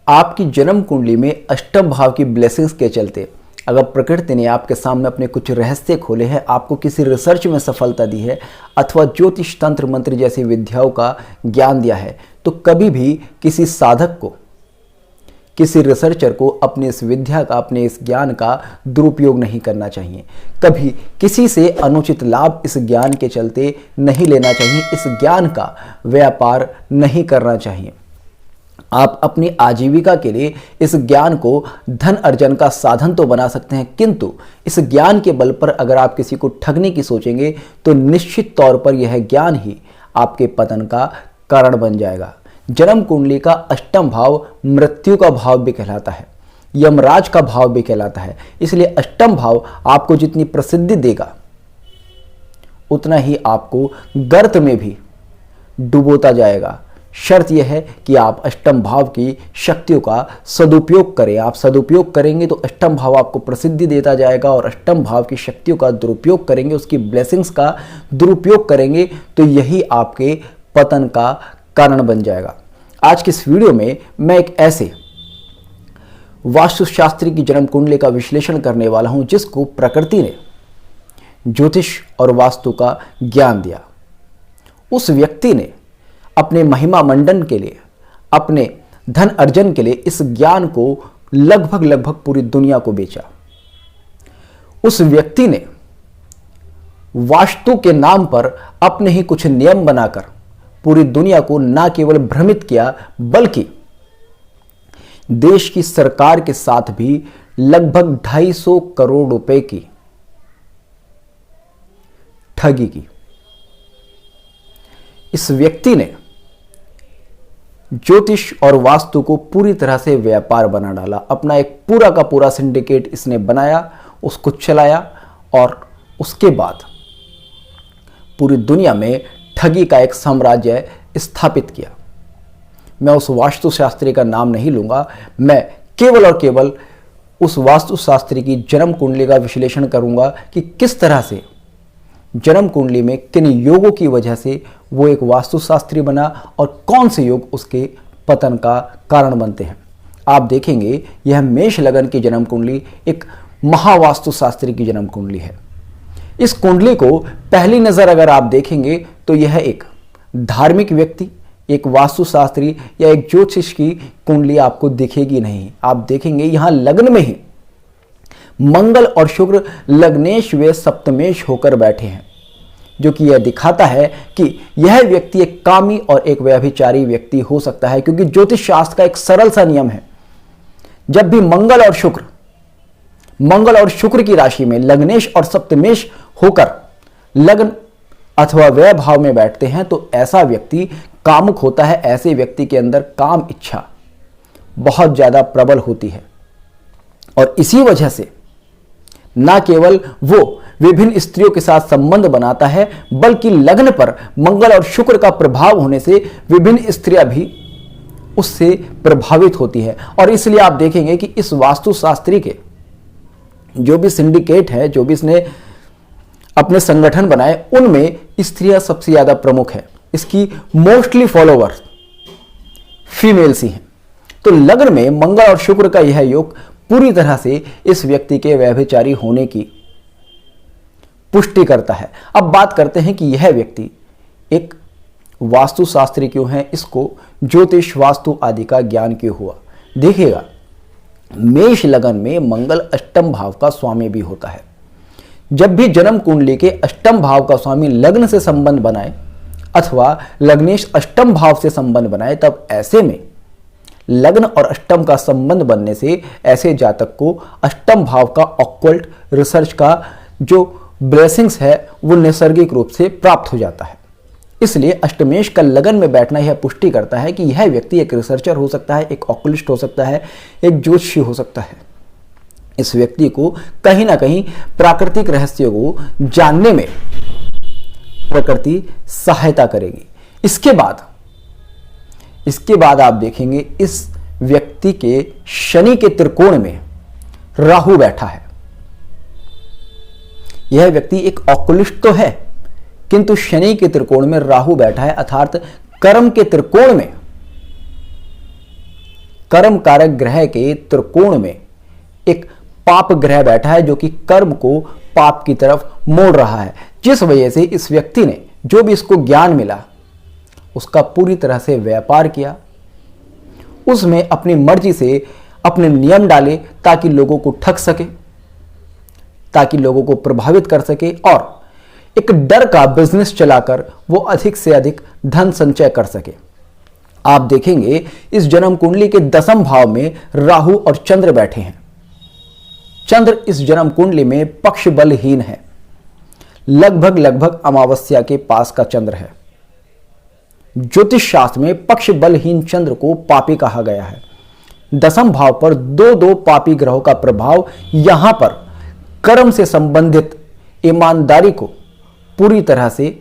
आपकी जन्म कुंडली में अष्टम भाव की ब्लेसिंग्स के चलते अगर प्रकृति ने आपके सामने अपने कुछ रहस्य खोले हैं, आपको किसी रिसर्च में सफलता दी है अथवा ज्योतिष तंत्र मंत्र जैसी विद्याओं का ज्ञान दिया है, तो कभी भी किसी साधक को, किसी रिसर्चर को अपनी इस विद्या का, अपने इस ज्ञान का दुरुपयोग नहीं करना चाहिए। कभी किसी से अनुचित लाभ इस ज्ञान के चलते नहीं लेना चाहिए। इस ज्ञान का व्यापार नहीं करना चाहिए। आप अपनी आजीविका के लिए इस ज्ञान को धन अर्जन का साधन तो बना सकते हैं, किंतु इस ज्ञान के बल पर अगर आप किसी को ठगने की सोचेंगे तो निश्चित तौर पर यह ज्ञान ही आपके पतन का कारण बन जाएगा। जन्म कुंडली का अष्टम भाव मृत्यु का भाव भी कहलाता है, यमराज का भाव भी कहलाता है। इसलिए अष्टम भाव आपको जितनी प्रसिद्धि देगा उतना ही आपको गर्त में भी डुबोता जाएगा। शर्त यह है कि आप अष्टम भाव की शक्तियों का सदुपयोग करें। आप सदुपयोग करेंगे तो अष्टम भाव आपको प्रसिद्धि देता जाएगा, और अष्टम भाव की शक्तियों का दुरुपयोग करेंगे, उसकी ब्लेसिंग्स का दुरुपयोग करेंगे तो यही आपके पतन का कारण बन जाएगा। आज की इस वीडियो में मैं एक ऐसे वास्तुशास्त्री की जन्म कुंडली का विश्लेषण करने वाला हूं जिसको प्रकृति ने ज्योतिष और वास्तु का ज्ञान दिया। उस व्यक्ति ने अपने महिमा मंडन के लिए, अपने धन अर्जन के लिए इस ज्ञान को लगभग पूरी दुनिया को बेचा। उस व्यक्ति ने वास्तु के नाम पर अपने ही कुछ नियम बनाकर पूरी दुनिया को न केवल भ्रमित किया, बल्कि देश की सरकार के साथ भी लगभग 250 करोड़ रुपए की ठगी की। इस व्यक्ति ने ज्योतिष और वास्तु को पूरी तरह से व्यापार बना डाला। अपना एक पूरा का पूरा सिंडिकेट इसने बनाया, उसको चलाया और उसके बाद पूरी दुनिया में ठगी का एक साम्राज्य स्थापित किया। मैं उस वास्तुशास्त्री का नाम नहीं लूंगा, मैं केवल और केवल उस वास्तुशास्त्री की जन्म कुंडली का विश्लेषण करूंगा कि किस तरह से जन्म कुंडली में किन योगों की वजह से वो एक वास्तुशास्त्री बना और कौन से योग उसके पतन का कारण बनते हैं। आप देखेंगे यह मेष लगन की जन्म कुंडली एक महावास्तुशास्त्री की जन्म कुंडली है। इस कुंडली को पहली नजर अगर आप देखेंगे तो यह एक धार्मिक व्यक्ति, एक वास्तुशास्त्री या एक ज्योतिष की कुंडली आपको दिखेगी नहीं। आप देखेंगे यहां लग्न में ही मंगल और शुक्र लग्नेश व सप्तमेश होकर बैठे हैं, जो कि यह दिखाता है कि यह व्यक्ति एक कामी और एक व्यभिचारी व्यक्ति हो सकता है। क्योंकि ज्योतिष शास्त्र का एक सरल सा नियम है, जब भी मंगल और शुक्र की राशि में लग्नेश और सप्तमेश होकर लग्न अथवा व्यय भाव में बैठते हैं तो ऐसा व्यक्ति कामुक होता है। ऐसे व्यक्ति के अंदर काम इच्छा बहुत ज्यादा प्रबल होती है, और इसी वजह से न केवल वो विभिन्न स्त्रियों के साथ संबंध बनाता है, बल्कि लग्न पर मंगल और शुक्र का प्रभाव होने से विभिन्न स्त्रियां भी उससे प्रभावित होती है। और इसलिए आप देखेंगे कि इस वास्तुशास्त्री के जो भी सिंडिकेट है, जो भी इसने अपने संगठन बनाए, उनमें स्त्रियां सबसे ज्यादा प्रमुख है। इसकी मोस्टली फॉलोवर फीमेल्स ही हैं। तो लग्न में मंगल और शुक्र का यह योग पूरी तरह से इस व्यक्ति के व्यभिचारी होने की पुष्टि करता है। अब बात करते हैं कि यह व्यक्ति एक वास्तुशास्त्री क्यों है, इसको ज्योतिष वास्तु आदि का ज्ञान क्यों हुआ। देखिएगा, मेष लगन में मंगल अष्टम भाव का स्वामी भी होता है। जब भी जन्म कुंडली के अष्टम भाव का स्वामी लग्न से संबंध बनाए अथवा लग्नेश अष्टम भाव से संबंध बनाए, तब ऐसे में लग्न और अष्टम का संबंध बनने से ऐसे जातक को अष्टम भाव का ऑक्कल्ट रिसर्च का जो ब्लेसिंग्स है वो नैसर्गिक रूप से प्राप्त हो जाता है। इसलिए अष्टमेश का लगन में बैठना यह पुष्टि करता है कि यह व्यक्ति एक रिसर्चर हो सकता है, एक ऑक्कलिस्ट हो सकता है, एक ज्योतिषी हो सकता है। इस व्यक्ति को कहीं ना कहीं प्राकृतिक रहस्यों को जानने में प्रकृति सहायता करेगी। इसके बाद आप देखेंगे इस व्यक्ति के शनि के त्रिकोण में राहु बैठा है। यह व्यक्ति एक ऑक्युलिस्ट तो है, किंतु शनि के त्रिकोण में राहु बैठा है, अर्थात कर्म के त्रिकोण में कर्म कारक ग्रह के त्रिकोण में एक पाप ग्रह बैठा है जो कि कर्म को पाप की तरफ मोड़ रहा है, जिस वजह से इस व्यक्ति ने जो भी इसको ज्ञान मिला उसका पूरी तरह से व्यापार किया, उसमें अपनी मर्जी से अपने नियम डाले ताकि लोगों को ठग सके, ताकि लोगों को प्रभावित कर सके और एक डर का बिजनेस चलाकर वो अधिक से अधिक धन संचय कर सके। आप देखेंगे इस जन्म कुंडली के 10वें भाव में राहु और चंद्र बैठे हैं। चंद्र इस जन्म कुंडली में पक्ष बलहीन है, लगभग अमावस्या के पास का चंद्र है। ज्योतिष शास्त्र में पक्ष बलहीन चंद्र को पापी कहा गया है। 10वें भाव पर दो पापी ग्रहों का प्रभाव यहां पर कर्म से संबंधित ईमानदारी को पूरी तरह से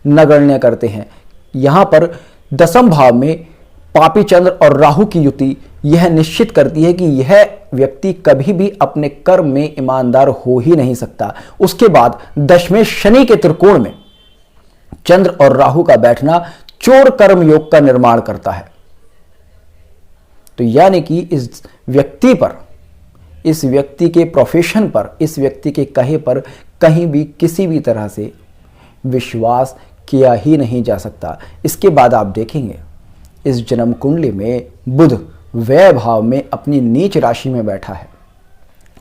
नगण्य करते हैं। यहां पर 10वें भाव में पापी चंद्र और राहु की युति यह निश्चित करती है कि यह व्यक्ति कभी भी अपने कर्म में ईमानदार हो ही नहीं सकता। उसके बाद 10वें शनि के त्रिकोण में चंद्र और राहु का बैठना चोर कर्म योग का निर्माण करता है। तो यानी कि इस व्यक्ति पर, इस व्यक्ति के प्रोफेशन पर, इस व्यक्ति के कहे पर कहीं भी किसी भी तरह से विश्वास किया ही नहीं जा सकता। इसके बाद आप देखेंगे इस जन्म कुंडली में बुध व्यय भाव में अपनी नीच राशि में बैठा है।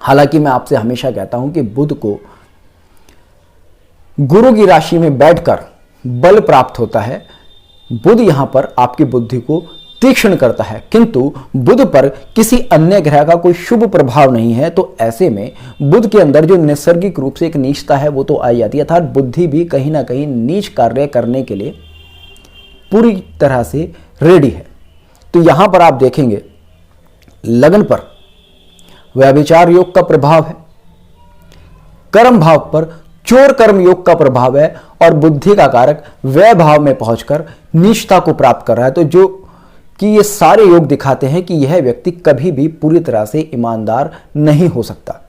हालांकि मैं आपसे हमेशा कहता हूं कि बुध को गुरु की राशि में बैठकर बल प्राप्त होता है। बुध यहां पर आपकी बुद्धि को तीक्ष्ण करता है, किंतु बुध पर किसी अन्य ग्रह का कोई शुभ प्रभाव नहीं है। तो ऐसे में बुध के अंदर जो नैसर्गिक रूप से एक नीचता है वो तो आई जाती है, अर्थात बुद्धि भी कहीं ना कहीं नीच कार्य करने के लिए पूरी तरह से रेडी है। तो यहां पर आप देखेंगे लग्न पर व्यभिचार योग का प्रभाव है, कर्म भाव पर चोर कर्म योग का प्रभाव है और बुद्धि का कारक व्यय भाव में पहुंचकर नीचता को प्राप्त कर रहा है। तो जो कि ये सारे योग दिखाते हैं कि यह व्यक्ति कभी भी पूरी तरह से ईमानदार नहीं हो सकता।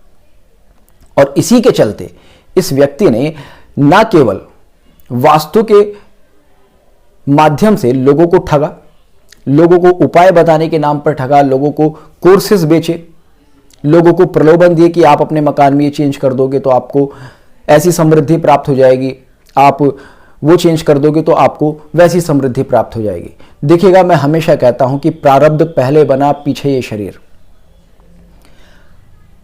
और इसी के चलते इस व्यक्ति ने न केवल वास्तु के माध्यम से लोगों को ठगा, लोगों को उपाय बताने के नाम पर ठगा, लोगों को कोर्सेज बेचे, लोगों को प्रलोभन दिए कि आप अपने मकान में ये चेंज कर दोगे तो आपको ऐसी समृद्धि प्राप्त हो जाएगी, आप वो चेंज कर दोगे तो आपको वैसी समृद्धि प्राप्त हो जाएगी। देखिएगा, मैं हमेशा कहता हूं कि प्रारब्ध पहले बना पीछे ये शरीर।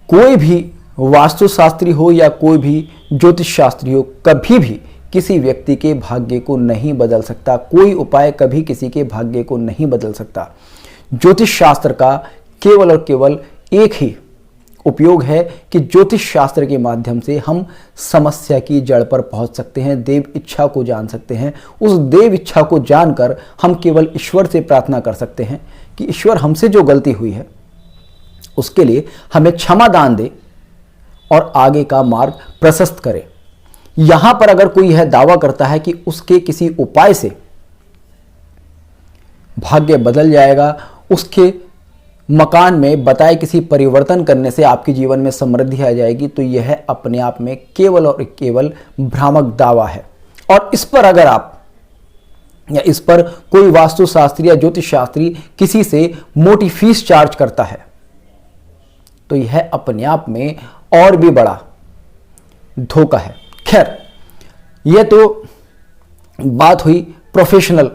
कोई भी वास्तुशास्त्री हो या कोई भी ज्योतिष शास्त्री हो, कभी भी किसी व्यक्ति के भाग्य को नहीं बदल सकता। कोई उपाय कभी किसी के भाग्य को नहीं बदल सकता। ज्योतिष शास्त्र का केवल और केवल एक ही उपयोग है कि ज्योतिष शास्त्र के माध्यम से हम समस्या की जड़ पर पहुंच सकते हैं, देव इच्छा को जान सकते हैं। उस देव इच्छा को जानकर हम केवल ईश्वर से प्रार्थना कर सकते हैं कि ईश्वर हमसे जो गलती हुई है उसके लिए हमें क्षमा दान दे और आगे का मार्ग प्रशस्त करे। यहां पर अगर कोई यह दावा करता है कि उसके किसी उपाय से भाग्य बदल जाएगा, उसके मकान में बताए किसी परिवर्तन करने से आपके जीवन में समृद्धि आ जाएगी, तो यह अपने आप में केवल और केवल भ्रामक दावा है। और इस पर अगर आप या इस पर कोई वास्तुशास्त्री या ज्योतिष शास्त्री किसी से मोटी फीस चार्ज करता है तो यह अपने आप में और भी बड़ा धोखा है। खैर, यह तो बात हुई प्रोफेशनल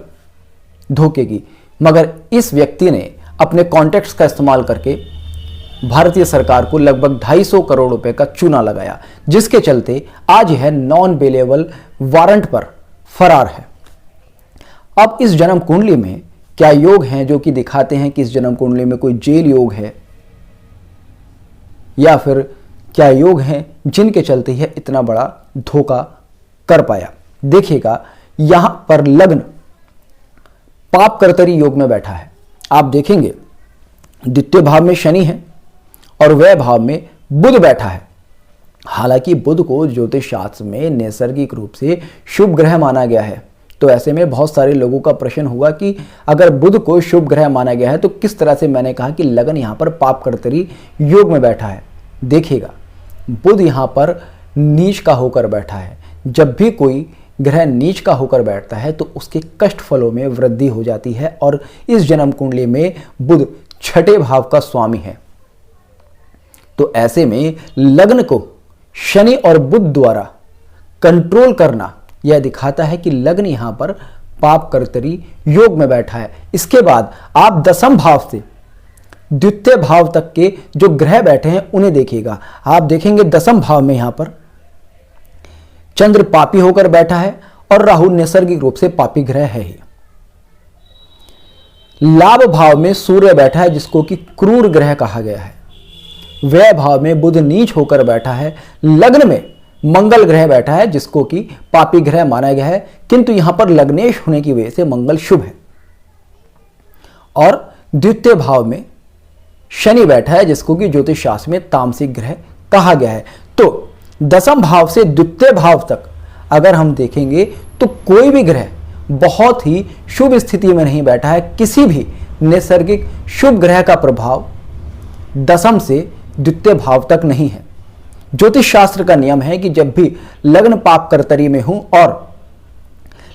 धोखे की, मगर इस व्यक्ति ने अपने कॉन्टैक्ट्स का इस्तेमाल करके भारतीय सरकार को लगभग 250 करोड़ रुपए का चूना लगाया, जिसके चलते आज यह नॉन बेलेबल वारंट पर फरार है। अब इस जन्म कुंडली में क्या योग हैं जो कि दिखाते हैं कि इस जन्म कुंडली में कोई जेल योग है, या फिर क्या योग हैं जिनके चलते यह इतना बड़ा धोखा कर पाया। देखिएगा, यहां पर लग्न पाप कर्तरी योग में बैठा है। आप देखेंगे द्वितीय भाव में शनि है और व्यय भाव में बुध बैठा है। हालांकि बुध को ज्योतिष शास्त्र में नैसर्गिक रूप से शुभ ग्रह माना गया है, तो ऐसे में बहुत सारे लोगों का प्रश्न होगा कि अगर बुध को शुभ ग्रह माना गया है तो किस तरह से मैंने कहा कि लगन यहां पर पाप कर्तरी योग में बैठा है। देखिएगा, बुध यहां पर नीच का होकर बैठा है। जब भी कोई ग्रह नीच का होकर बैठता है तो उसके कष्ट फलों में वृद्धि हो जाती है, और इस जन्म कुंडली में बुध छठे भाव का स्वामी है। तो ऐसे में लग्न को शनि और बुध द्वारा कंट्रोल करना यह दिखाता है कि लग्न यहां पर पाप कर्तरी योग में बैठा है। इसके बाद आप दसम भाव से द्वितीय भाव तक के जो ग्रह बैठे हैं उन्हें देखिएगा। आप देखेंगे दसम भाव में यहां पर चंद्र पापी होकर बैठा है और राहु नैसर्गिक रूप से पापी ग्रह है ही। लाभ भाव में सूर्य बैठा है जिसको कि क्रूर ग्रह कहा गया है। व्यय भाव में बुध नीच होकर बैठा है। लग्न में मंगल ग्रह बैठा है जिसको कि पापी ग्रह माना गया है, किंतु यहां पर लग्नेश होने की वजह से मंगल शुभ है। और द्वितीय भाव में शनि बैठा है जिसको कि ज्योतिष शास्त्र में तामसिक ग्रह कहा गया है। तो दसम भाव से द्वितीय भाव तक अगर हम देखेंगे तो कोई भी ग्रह बहुत ही शुभ स्थिति में नहीं बैठा है। किसी भी नैसर्गिक शुभ ग्रह का प्रभाव दसम से द्वितीय भाव तक नहीं है। ज्योतिष शास्त्र का नियम है कि जब भी लग्न पाप कर्तरी में हूं और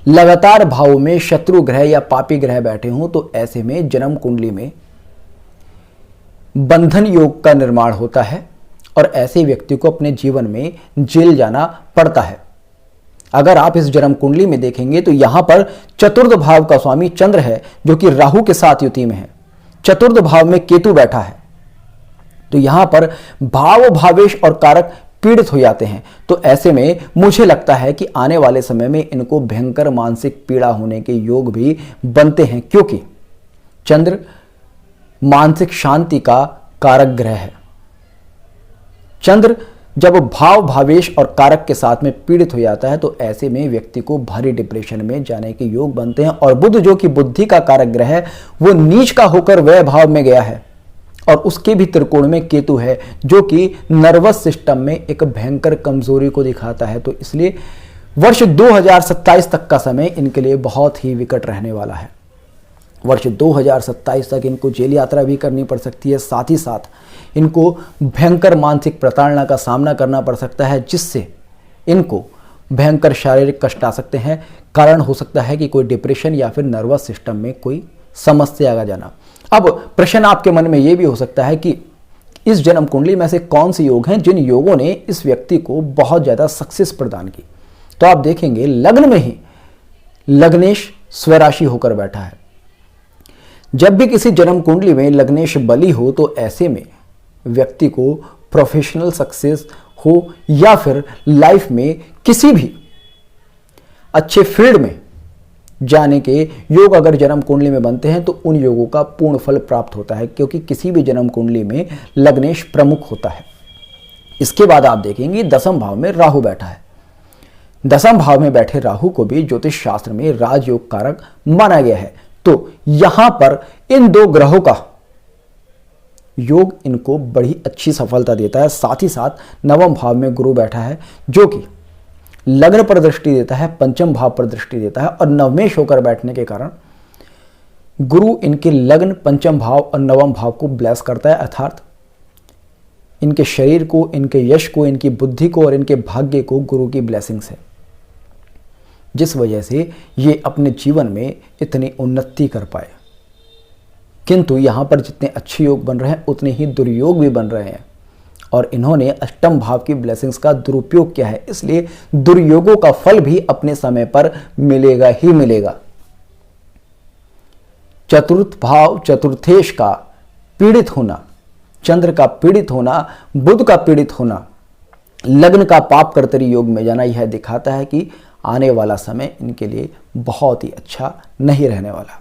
लगातार भावों में शत्रु ग्रह या पापी ग्रह बैठे हों तो ऐसे में जन्म कुंडली में बंधन योग का निर्माण होता है और ऐसे व्यक्ति को अपने जीवन में जेल जाना पड़ता है। अगर आप इस जन्म कुंडली में देखेंगे तो यहां पर चतुर्थ भाव का स्वामी चंद्र है जो कि राहु के साथ युति में है। चतुर्थ भाव में केतु बैठा है। तो यहां पर भाव भावेश और कारक पीड़ित हो जाते हैं। तो ऐसे में मुझे लगता है कि आने वाले समय में इनको भयंकर मानसिक पीड़ा होने के योग भी बनते हैं, क्योंकि चंद्र मानसिक शांति का कारक ग्रह है। चंद्र जब भाव भावेश और कारक के साथ में पीड़ित हो जाता है तो ऐसे में व्यक्ति को भारी डिप्रेशन में जाने के योग बनते हैं। और बुध जो कि बुद्धि का कारक ग्रह है वो नीच का होकर व्यय भाव में गया है और उसके भी त्रिकोण में केतु है जो कि नर्वस सिस्टम में एक भयंकर कमजोरी को दिखाता है। तो इसलिए वर्ष 2027 तक का समय इनके लिए बहुत ही विकट रहने वाला है। वर्ष 2027 तक इनको जेल यात्रा भी करनी पड़ सकती है, साथ ही साथ इनको भयंकर मानसिक प्रताड़ना का सामना करना पड़ सकता है जिससे इनको भयंकर शारीरिक कष्ट आ सकते हैं। कारण हो सकता है कि कोई डिप्रेशन या फिर नर्वस सिस्टम में कोई समस्या आ जाना। अब प्रश्न आपके मन में यह भी हो सकता है कि इस जन्म कुंडली में से कौन से योग हैं जिन योगों ने इस व्यक्ति को बहुत ज्यादा सक्सेस प्रदान की। तो आप देखेंगे लग्न में ही लग्नेश स्वराशि होकर बैठा है। जब भी किसी जन्म कुंडली में लग्नेश बली हो तो ऐसे में व्यक्ति को प्रोफेशनल सक्सेस हो या फिर लाइफ में किसी भी अच्छे फील्ड में जाने के योग अगर जन्म कुंडली में बनते हैं तो उन योगों का पूर्ण फल प्राप्त होता है, क्योंकि किसी भी जन्म कुंडली में लग्नेश प्रमुख होता है। इसके बाद आप देखेंगे दसम भाव में राहु बैठा है। दसम भाव में बैठे राहु को भी ज्योतिष शास्त्र में राजयोग कारक माना गया है। तो यहां पर इन दो ग्रहों का योग इनको बड़ी अच्छी सफलता देता है। साथ ही साथ नवम भाव में गुरु बैठा है जो कि लग्न पर दृष्टि देता है, पंचम भाव पर दृष्टि देता है और नवमेश होकर बैठने के कारण गुरु इनके लग्न, पंचम भाव और नवम भाव को ब्लेस करता है, अर्थात इनके शरीर को, इनके यश को, इनकी बुद्धि को और इनके भाग्य को गुरु की ब्लेसिंग्स है, जिस वजह से ये अपने जीवन में इतनी उन्नति कर पाए। किंतु यहां पर जितने अच्छे योग बन रहे हैं उतने ही दुर्योग भी बन रहे हैं और इन्होंने अष्टम भाव की ब्लेसिंग्स का दुरुपयोग किया है, इसलिए दुर्योगों का फल भी अपने समय पर मिलेगा ही मिलेगा। चतुर्थ भाव चतुर्थेश का पीड़ित होना, चंद्र का पीड़ित होना, बुध का पीड़ित होना, लग्न का पाप कर्तरी योग में जाना, यह दिखाता है कि आने वाला समय इनके लिए बहुत ही अच्छा नहीं रहने वाला।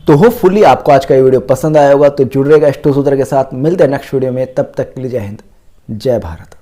तो होपफुली आपको आज का ये वीडियो पसंद आया होगा। तो जुड़ रहेगा अष्टो सूत्र के साथ। मिलते हैं नेक्स्ट वीडियो में, तब तक के लिए जय हिंद, जय भारत।